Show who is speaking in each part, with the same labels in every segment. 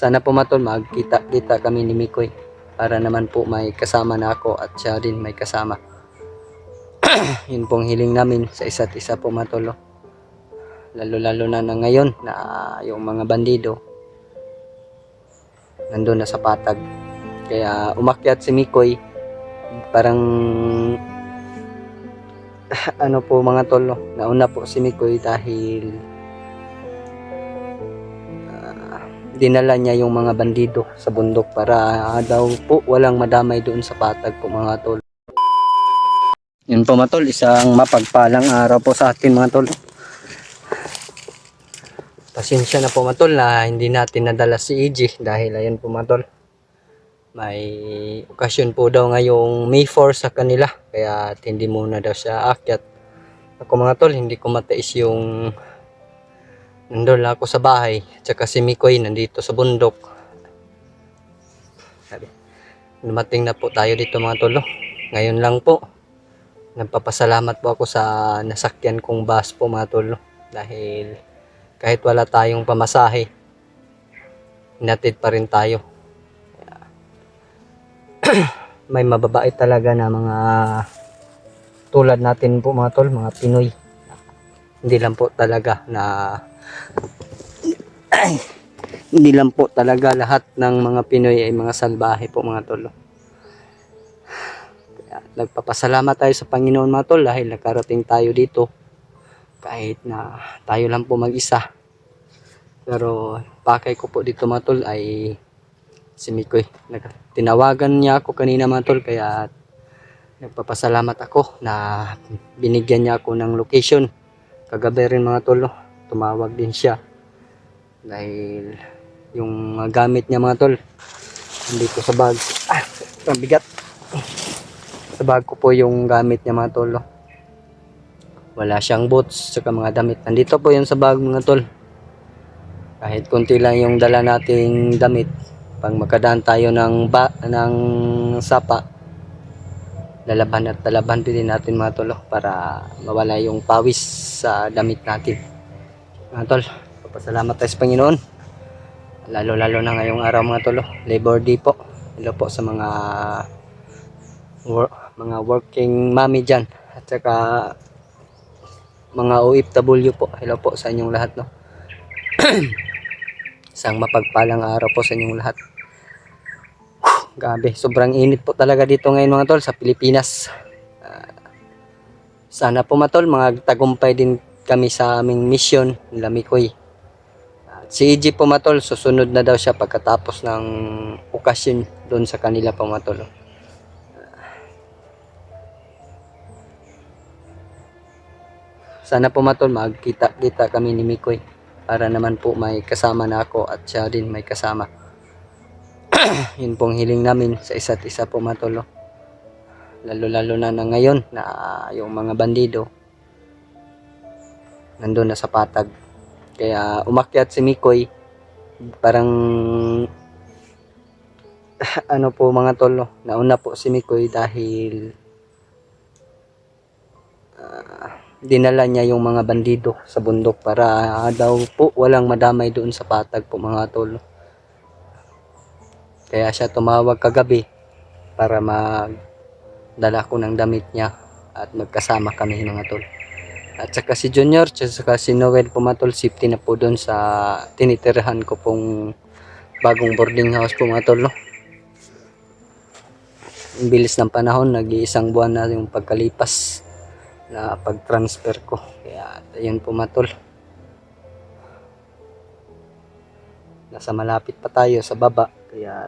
Speaker 1: Sana po matol magkita-kita kami ni Mikoy para naman po may kasama na ako at siya din may kasama. Yun pong hiling namin sa isa't isa po matol. Lalo na ngayon na yung mga bandido nandun na sa patag. Kaya umakyat si Mikoy parang ano po mga tol, nauna po si Mikoy dahil dinala niya yung mga bandido sa bundok para daw po walang madamay doon sa patag po mga tol. Yun po mga tol, isang mapagpalang araw po sa atin mga tol. Pasensya na po mga tol na hindi natin nadala si EG dahil ayan po mga tol, may okasyon po daw ngayong May 4 sa kanila kaya hindi muna daw siya akyat. Ako mga tol, hindi ko matais yung nandun lang ako sa bahay at saka si Mikoy nandito sa bundok. Dumating na po tayo dito mga tol. Ngayon lang po nagpapasalamat po ako sa nasakyan kong bus po mga tol, dahil kahit wala tayong pamasahe hinatid pa rin tayo. May mababait talaga na mga tulad natin po mga tol, mga Pinoy. Hindi lang po talaga hindi lang po talaga lahat ng mga Pinoy ay mga salbahe po mga tol. Kaya nagpapasalamat tayo sa Panginoon mga tol dahil nakarating tayo dito kahit na tayo lang po mag-isa. Pero pakay ko po dito mga tol ay si Mikoy. Tinawagan niya ako kanina mga tol kaya nagpapasalamat ako na binigyan niya ako ng location. Kagabi rin mga tol, tumawag din siya dahil yung gamit niya mga tol nandito sa bag. Ang bigat. Sa bag ko po yung gamit niya mga tol. Wala siyang boots saka mga damit. Nandito po yun sa bag mga tol. Kahit konti lang yung dala nating damit, pag makadaan tayo ng sapa, lalaban din natin mga tol para mawala yung pawis sa damit natin. Mga tol, papasalamat tayo sa Panginoon. Lalo na ngayong araw mga tol, Labor Day po. Hello po sa mga working mommy dyan at saka mga OFW po. Hello po sa inyong lahat no. Isang mapagpalang araw po sa inyong lahat. Grabe, sobrang init po talaga dito ngayon mga tol sa Pilipinas. Sana po mga tol, magtagumpay din kami sa aming mission nila Mikoy. Si EG po mga tol, susunod na daw siya pagkatapos ng okasyon doon sa kanila po mga tol. Sana po mga tol, magkita-kita kami ni Mikoy para naman po may kasama na ako at siya din may kasama. Yun pong hiling namin sa isa't isa po mga tol. Lalo na ngayon na yung mga bandido nandun na sa patag. Kaya umakyat si Mikoy parang ano po mga tol, nauna po si Mikoy dahil dinala niya yung mga bandido sa bundok para daw po walang madamay doon sa patag po mga tol. Kaya siya tumawag kagabi para magdala ko ng damit niya at magkasama kami mga tol. At saka si Junior, at saka si Noel po mga tol, safety na po doon sa tinitirahan ko pong bagong boarding house po mga tol. Ang bilis ng panahon, nag-iisang buwan na yung pagkalipas na pag-transfer ko. Kaya ayun po mga tol. Nasa malapit pa tayo sa baba. Kaya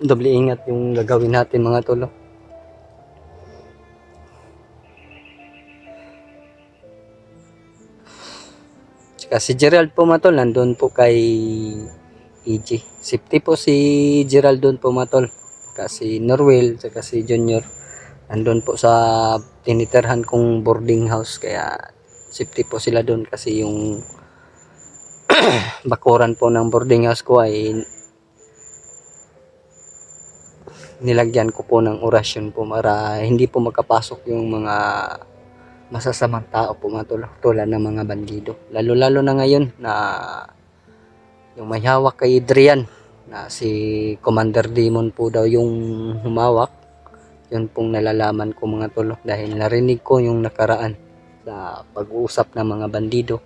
Speaker 1: doble ingat yung gagawin natin mga tol. Tsaka si Gerald po mga tol, nandun po kay EG. Safety po si Gerald doon po mga tol. Tsaka si Norwell, tsaka si Junior. Nandun po sa tinitirhan kong boarding house. Kaya safety po sila doon kasi yung bakuran po ng boarding house ko ay nilagyan ko po ng orasyon po para hindi po makapasok yung mga masasamang tao po mga tulad ng mga bandido. Lalo na ngayon na yung may hawak kay Adrian na si Commander Demon po daw yung humawak. Yun pong nalalaman ko mga tol, dahil narinig ko yung nakaraan sa pag-uusap ng mga bandido.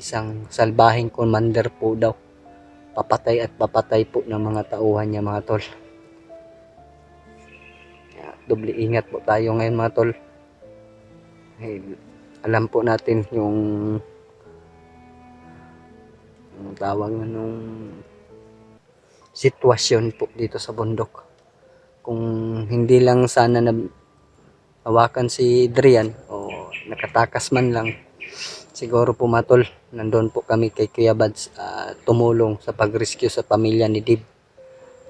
Speaker 1: Isang salbahing commander po daw, papatay at papatay po ng mga tauhan niya mga tol. Doble ingat po tayo ngayon mga tol. Alam po natin yung tawag nung sitwasyon po dito sa bundok. Kung hindi lang sana na hawakan si Adrian o nakatakas man lang, siguro po mga tol, nandun po kami kay Kuya Bads tumulong sa pag-rescue sa pamilya ni Dib.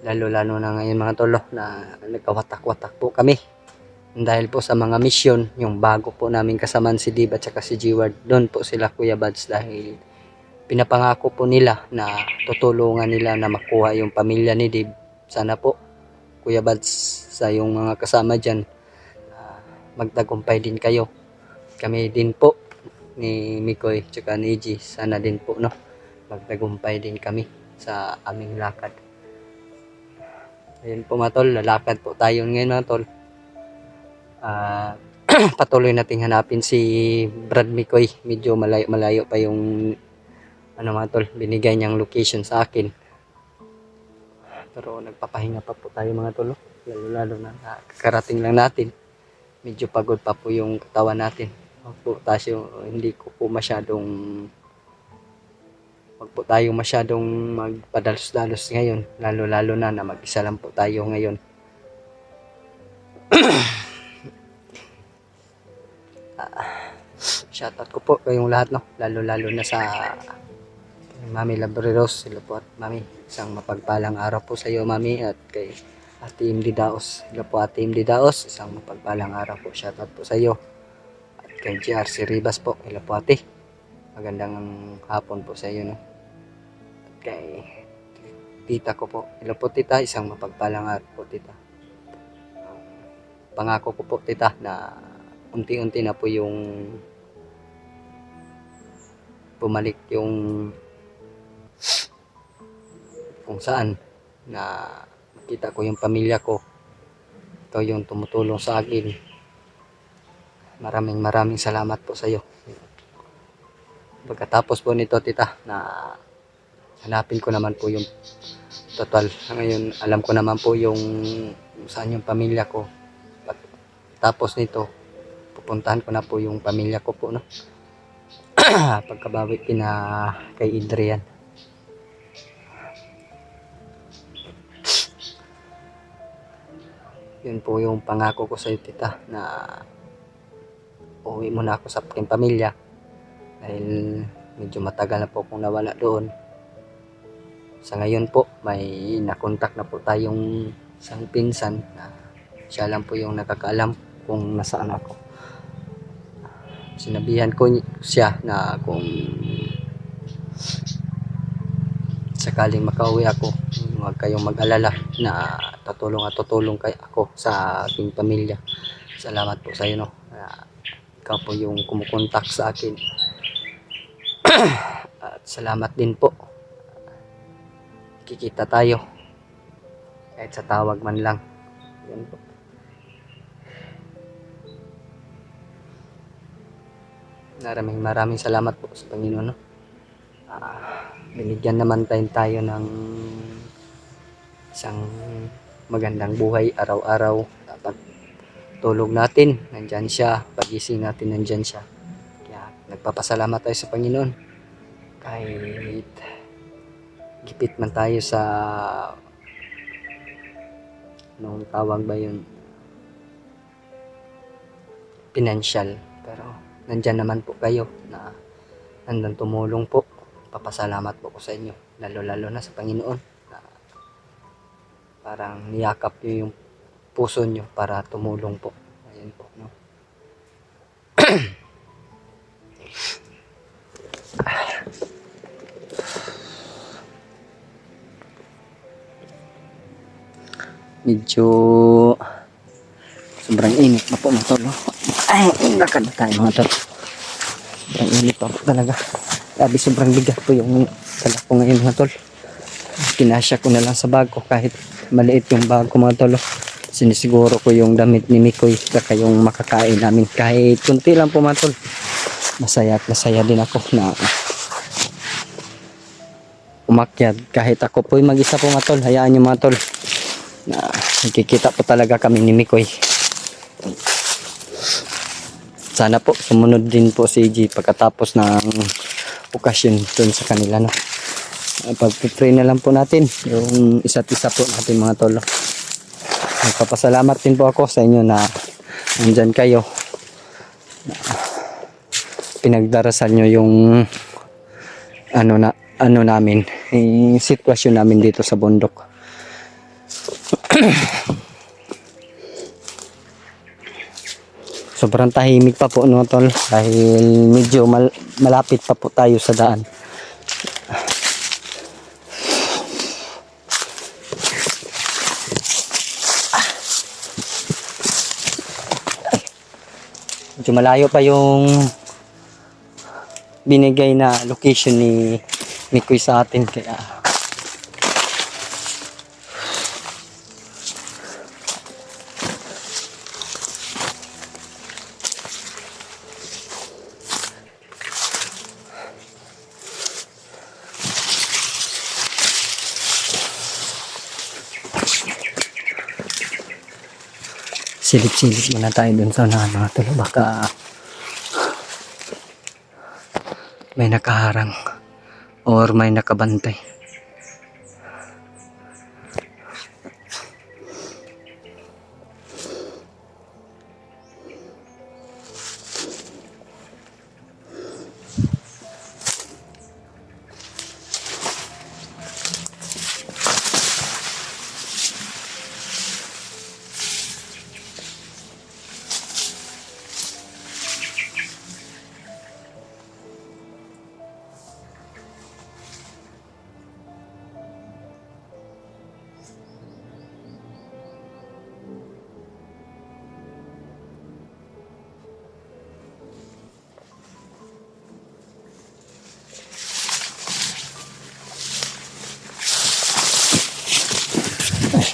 Speaker 1: Lalo na ngayon mga tol na nagkawatak-watak po kami. Dahil po sa mga mission, yung bago po namin kasamaan si Dib at saka si G-Ward, doon po sila Kuya Bads, dahil pinapangako po nila na tutulungan nila na makuha yung pamilya ni Dib. Sana po Kuya Bads sa yung mga kasama dyan, magtagumpay din kayo. Kami din po ni Mikoy tsaka ni G, sana din po magtagumpay din kami sa aming lakad. Ayun po mga tol, lalakad po tayo ngayon mga tol. Patuloy nating hanapin si Brad Mikoy. Medyo malayo pa yung mga tol, binigay niyang location sa akin. Pero nagpapahinga pa po tayo mga tol, lalo na kakarating lang natin. Medyo pagod pa po yung katawan natin. Hindi ko po masyadong magpadalos-dalos ngayon, lalo na mag-isa lang po tayo ngayon. Shoutout ko po kayong lahat lalo na sa Mami Labreros. Hello po at Mami, isang mapagpalang araw po sa iyo Mami, at kay Ate Imdi Daos. Hello po Ate Imdi Daos, isang mapagpalang araw po. Shoutout po sa iyo. At kay GRC Ribas po, hello po Ate, magandang hapon po sa iyo At kay tita ko po, hello po tita, isang mapagpalang araw po tita. Pangako ko po tita na unti-unti na po yung bumalik yung kung saan na makita ko yung pamilya ko. Ito yung tumutulong sa akin. Maraming salamat po sa iyo. Pagkatapos po nito tita, na hanapin ko naman po yung total. Ngayon alam ko naman po yung saan yung pamilya ko. Tapos nito, pupuntahan ko na po yung pamilya ko po pagkabawi kay Adrian. Yun po yung pangako ko sa iyo tita, na uwi muna ako sa aking pamilya dahil medyo matagal na po akong nawala doon. Sa ngayon po may nakontak na po tayong isang pinsan na siya lang po yung nakakaalam kung nasaan ako. Sinabihan ko siya na kung sakaling makauwi ako, huwag kayong mag-alala na tutulong kay ako sa aking pamilya. Salamat po sa iyo ikaw po yung kumukontak sa akin. At salamat din po, kikita tayo kahit sa tawag man lang. Yan po. Maraming salamat po sa Panginoon binigyan naman tayo ng isang magandang buhay araw-araw. Dapat tulog natin, nandyan siya. Pagising natin, nandyan siya. Kaya nagpapasalamat tayo sa Panginoon. Kahit gipit man tayo sa anong tawag ba yun, financial, pero nandyan naman po kayo na nandang tumulong po. Papasalamat po ko sa inyo, lalo na sa Panginoon na parang niyakap nyo yung puso nyo para tumulong po. Ayan po medyo sobrang init na po mga tol. Ay, lakad na tayo mga tol. Sobrang init pa po talaga. Grabe, sobrang bigat po yung dala ko ngayon mga tol. Kinasya ko na lang sa bag ko kahit maliit yung bag ko mga tol. Sinisiguro ko yung damit ni Mikoy saka yung makakain namin kahit kunti lang po mga tol. Masaya at masaya din ako na umakyat kahit ako po mag-isa po mga tol. Hayaan nyo mga tol na nakikita po talaga kami ni Mikoy. Sana po sumunod din po si G pagkatapos ng okasyon dun sa kanila, no. Pag-pray na lang po natin yung isa't isa po natin mga tol. Nagpapasalamat din po ako sa inyo na nandyan kayo, pinagdarasal nyo yung ano namin, yung sitwasyon namin dito sa bundok. Sobrang tahimik pa po no tol dahil medyo malapit pa po tayo sa daan. Medyo malayo pa yung binigay na location ni Mikoy sa atin kaya silip-silip muna tayo dun sa unahan mga tol. Baka may nakaharang or may nakabantay.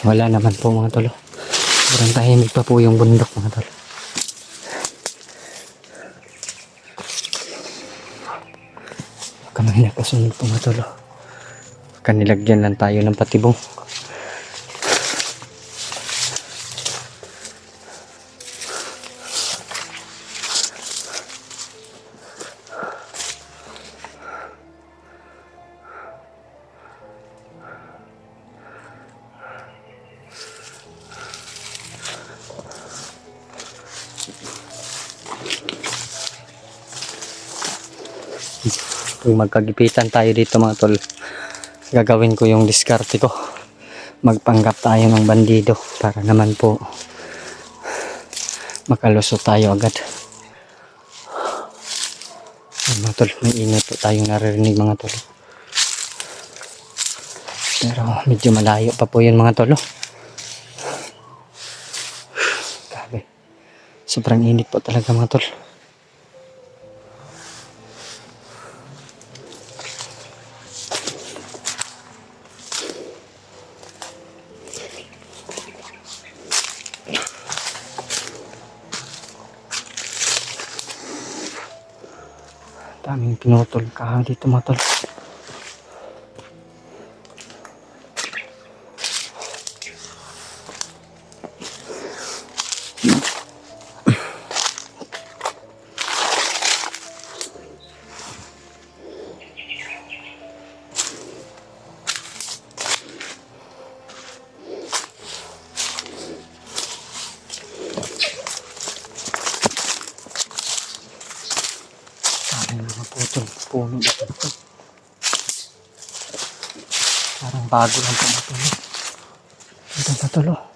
Speaker 1: Wala naman po mga tol. Sobrang tahimik pa po yung bundok mga tol. Kamay nakasunod po mga tol. Kanilagyan lang tayo ng patibong. Kung magkagipitan tayo dito mga tol, gagawin ko yung diskarte ko, magpanggap tayo ng bandido para naman po makalusot tayo agad. Mga tol, may init po tayong naririnig mga tol, pero medyo malayo pa po yun mga tol. Grabe, sobrang init po talaga mga tol. Daming pinutol ka dito mga tol. Puno dito. Parang bago lang ito. Ito patulo.